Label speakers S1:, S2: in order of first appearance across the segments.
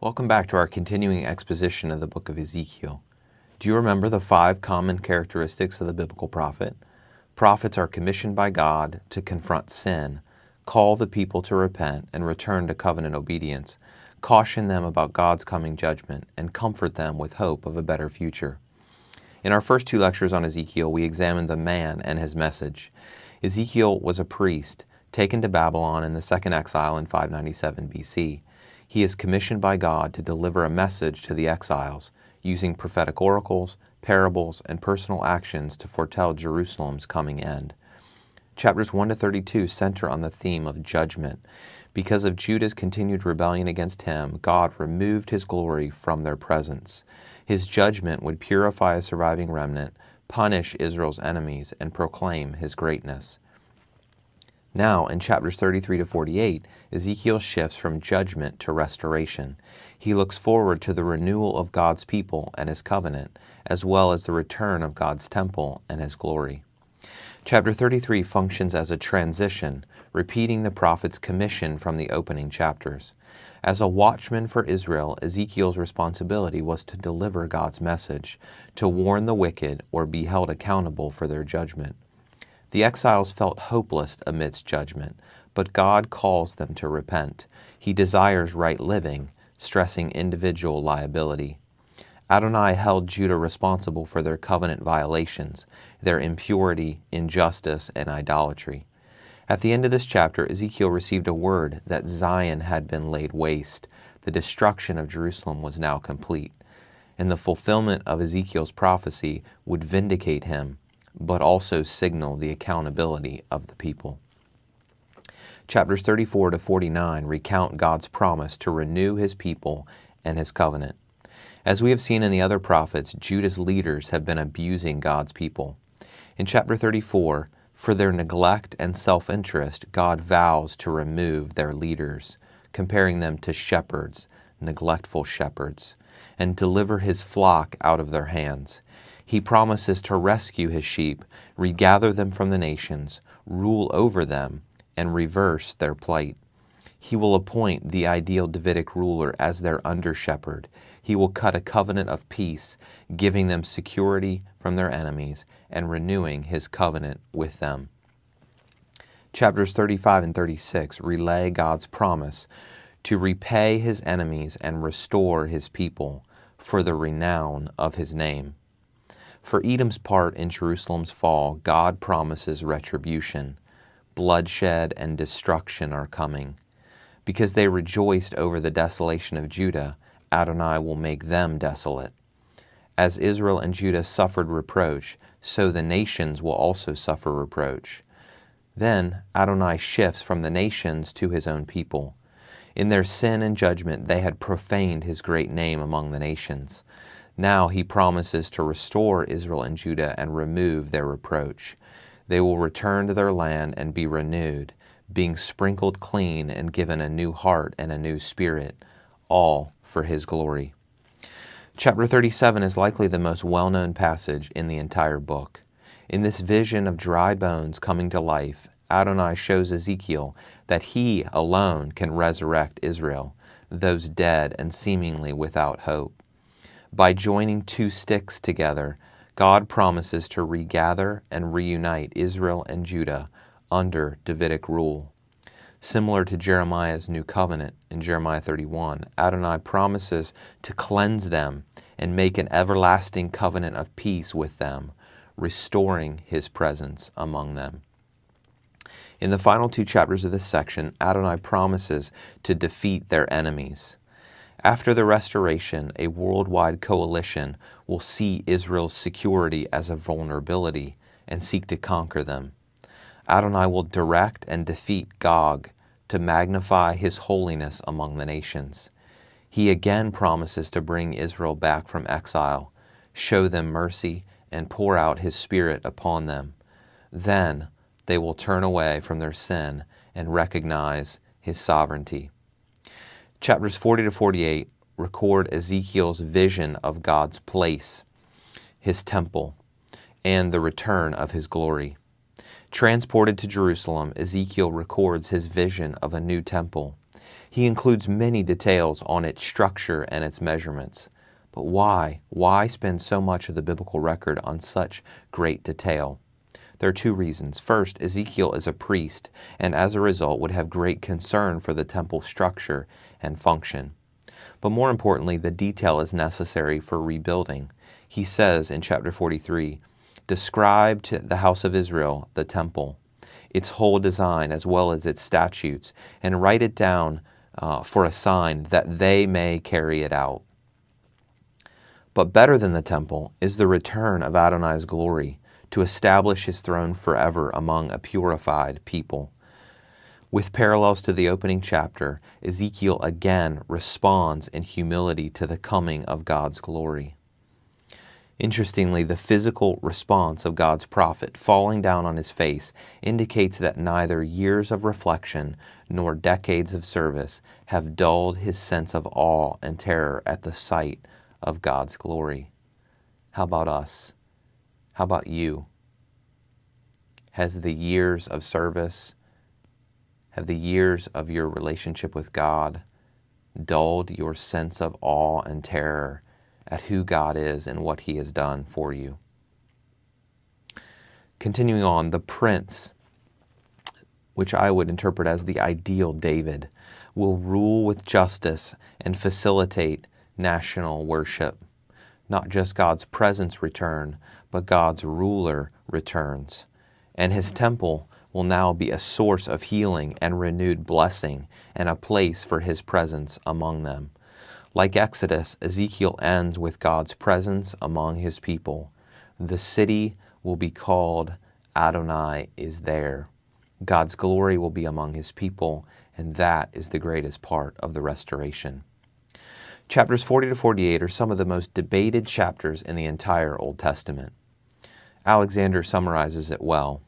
S1: Welcome back to our continuing exposition of the book of Ezekiel. Do you remember the 5 common characteristics of the biblical prophet? Prophets are commissioned by God to confront sin, call the people to repent and return to covenant obedience, caution them about God's coming judgment, and comfort them with hope of a better future. In our first 2 lectures on Ezekiel, we examined the man and his message. Ezekiel was a priest taken to Babylon in the second exile in 597 BC. He is commissioned by God to deliver a message to the exiles, using prophetic oracles, parables, and personal actions to foretell Jerusalem's coming end. Chapters 1 to 32 center on the theme of judgment. Because of Judah's continued rebellion against him, God removed his glory from their presence. His judgment would purify a surviving remnant, punish Israel's enemies, and proclaim his greatness. Now, in chapters 33 to 48, Ezekiel shifts from judgment to restoration. He looks forward to the renewal of God's people and his covenant, as well as the return of God's temple and his glory. Chapter 33 functions as a transition, repeating the prophet's commission from the opening chapters. As a watchman for Israel, Ezekiel's responsibility was to deliver God's message, to warn the wicked or be held accountable for their judgment. The exiles felt hopeless amidst judgment, but God calls them to repent. He desires right living, stressing individual liability. Adonai held Judah responsible for their covenant violations, their impurity, injustice, and idolatry. At the end of this chapter, Ezekiel received a word that Zion had been laid waste. The destruction of Jerusalem was now complete, and the fulfillment of Ezekiel's prophecy would vindicate him, but also signal the accountability of the people. Chapters 34 to 49 recount God's promise to renew his people and his covenant. As we have seen in the other prophets, Judah's leaders have been abusing God's people. In chapter 34, for their neglect and self-interest, God vows to remove their leaders, comparing them to shepherds, neglectful shepherds, and deliver his flock out of their hands. He promises to rescue his sheep, regather them from the nations, rule over them, and reverse their plight. He will appoint the ideal Davidic ruler as their under-shepherd. He will cut a covenant of peace, giving them security from their enemies and renewing his covenant with them. Chapters 35 and 36 relay God's promise to repay his enemies and restore his people for the renown of his name. For Edom's part in Jerusalem's fall, God promises retribution. Bloodshed and destruction are coming. Because they rejoiced over the desolation of Judah, Adonai will make them desolate. As Israel and Judah suffered reproach, so the nations will also suffer reproach. Then Adonai shifts from the nations to his own people. In their sin and judgment, they had profaned his great name among the nations. Now he promises to restore Israel and Judah and remove their reproach. They will return to their land and be renewed, being sprinkled clean and given a new heart and a new spirit, all for his glory. Chapter 37 is likely the most well-known passage in the entire book. In this vision of dry bones coming to life, Adonai shows Ezekiel that he alone can resurrect Israel, those dead and seemingly without hope. By joining 2 sticks together, God promises to regather and reunite Israel and Judah under Davidic rule. Similar to Jeremiah's new covenant in Jeremiah 31, Adonai promises to cleanse them and make an everlasting covenant of peace with them, restoring his presence among them. In the final 2 chapters of this section, Adonai promises to defeat their enemies. After the restoration, a worldwide coalition will see Israel's security as a vulnerability and seek to conquer them. Adonai will direct and defeat Gog to magnify his holiness among the nations. He again promises to bring Israel back from exile, show them mercy, and pour out his Spirit upon them. Then they will turn away from their sin and recognize his sovereignty. Chapters 40 to 48 record Ezekiel's vision of God's place, his temple, and the return of his glory. Transported to Jerusalem, Ezekiel records his vision of a new temple. He includes many details on its structure and its measurements. But why? Why spend so much of the biblical record on such great detail? There are two reasons. First, Ezekiel is a priest, and as a result would have great concern for the temple structure and function. But more importantly, the detail is necessary for rebuilding. He says in chapter 43, "Describe to the house of Israel the temple, its whole design as well as its statutes, and write it down for a sign that they may carry it out." But better than the temple is the return of Adonai's glory to establish his throne forever among a purified people. With parallels to the opening chapter, Ezekiel again responds in humility to the coming of God's glory. Interestingly, the physical response of God's prophet falling down on his face indicates that neither years of reflection nor decades of service have dulled his sense of awe and terror at the sight of God's glory. How about us? How about you? Has the years of service, have the years of your relationship with God dulled your sense of awe and terror at who God is and what he has done for you? Continuing on, the prince, which I would interpret as the ideal David, will rule with justice and facilitate national worship. Not just God's presence return, but God's ruler returns. And his temple will now be a source of healing and renewed blessing and a place for his presence among them. Like Exodus, Ezekiel ends with God's presence among his people. The city will be called Adonai is there. God's glory will be among his people, and that is the greatest part of the restoration. Chapters 40 to 48 are some of the most debated chapters in the entire Old Testament. Alexander summarizes it well.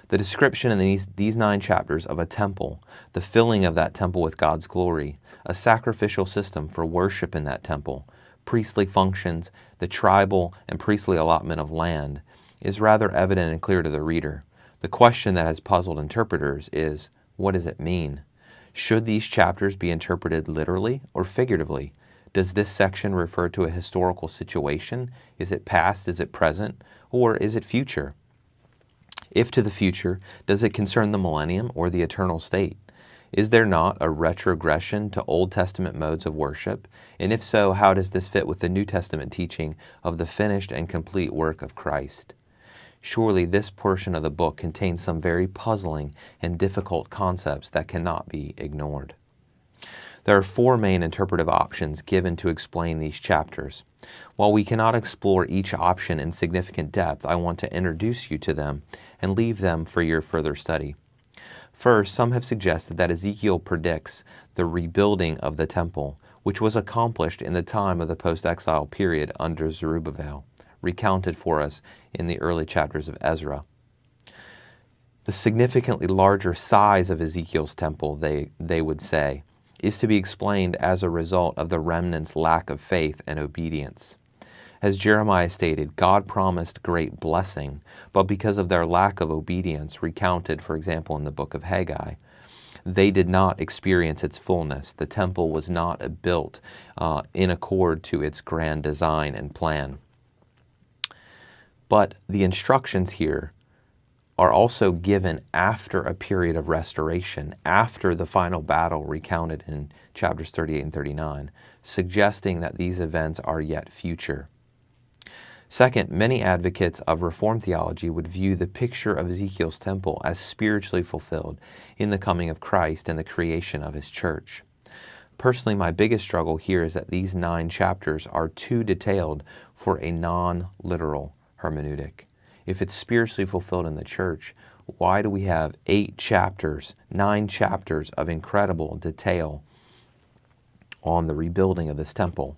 S1: The description in these 9 chapters of a temple, the filling of that temple with God's glory, a sacrificial system for worship in that temple, priestly functions, the tribal and priestly allotment of land, is rather evident and clear to the reader. The question that has puzzled interpreters is, what does it mean? Should these chapters be interpreted literally or figuratively? Does this section refer to a historical situation? Is it past? Is it present? Or is it future? If to the future, does it concern the millennium or the eternal state? Is there not a retrogression to Old Testament modes of worship? And if so, how does this fit with the New Testament teaching of the finished and complete work of Christ? Surely this portion of the book contains some very puzzling and difficult concepts that cannot be ignored. There are 4 main interpretive options given to explain these chapters. While we cannot explore each option in significant depth, I want to introduce you to them and leave them for your further study. First, some have suggested that Ezekiel predicts the rebuilding of the temple, which was accomplished in the time of the post-exile period under Zerubbabel, recounted for us in the early chapters of Ezra. The significantly larger size of Ezekiel's temple, they would say, is to be explained as a result of the remnant's lack of faith and obedience. As Jeremiah stated, God promised great blessing, but because of their lack of obedience, recounted, for example, in the book of Haggai, they did not experience its fullness. The temple was not built in accord to its grand design and plan. But the instructions here are also given after a period of restoration, after the final battle recounted in chapters 38 and 39, suggesting that these events are yet future. Second, many advocates of Reformed theology would view the picture of Ezekiel's temple as spiritually fulfilled in the coming of Christ and the creation of his church. Personally, my biggest struggle here is that these 9 chapters are too detailed for a non-literal hermeneutic. If it's spiritually fulfilled in the church, why do we have 8 chapters, 9 chapters of incredible detail on the rebuilding of this temple?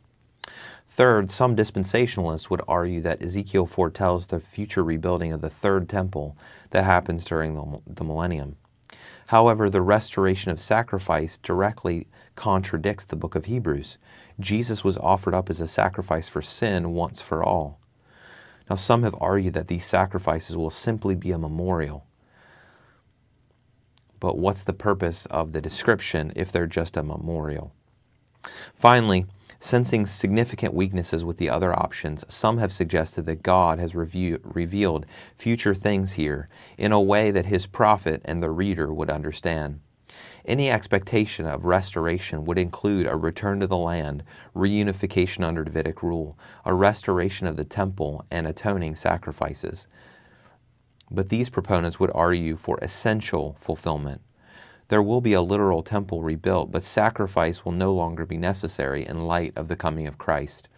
S1: Third, some dispensationalists would argue that Ezekiel foretells the future rebuilding of the 3rd temple that happens during the millennium. However, the restoration of sacrifice directly contradicts the book of Hebrews. Jesus was offered up as a sacrifice for sin once for all. Now, some have argued that these sacrifices will simply be a memorial. But what's the purpose of the description if they're just a memorial? Finally, sensing significant weaknesses with the other options, some have suggested that God has revealed future things here in a way that his prophet and the reader would understand. Any expectation of restoration would include a return to the land, reunification under Davidic rule, a restoration of the temple, and atoning sacrifices. But these proponents would argue for essential fulfillment. There will be a literal temple rebuilt, but sacrifice will no longer be necessary in light of the coming of Christ.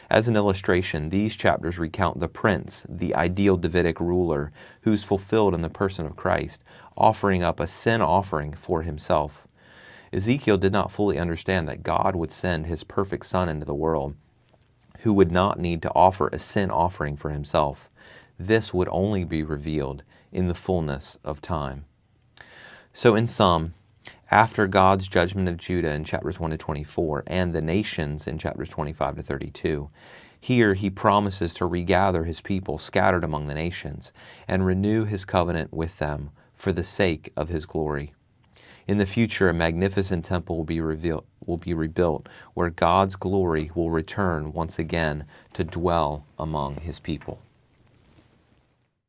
S1: As an illustration, these chapters recount the prince, the ideal Davidic ruler, who's fulfilled in the person of Christ, offering up a sin offering for himself. Ezekiel did not fully understand that God would send his perfect Son into the world, who would not need to offer a sin offering for himself. This would only be revealed in the fullness of time. So in sum, after God's judgment of Judah in chapters 1 to 24 and the nations in chapters 25 to 32, here he promises to regather his people scattered among the nations and renew his covenant with them for the sake of his glory. In the future, a magnificent temple will be rebuilt where God's glory will return once again to dwell among his people.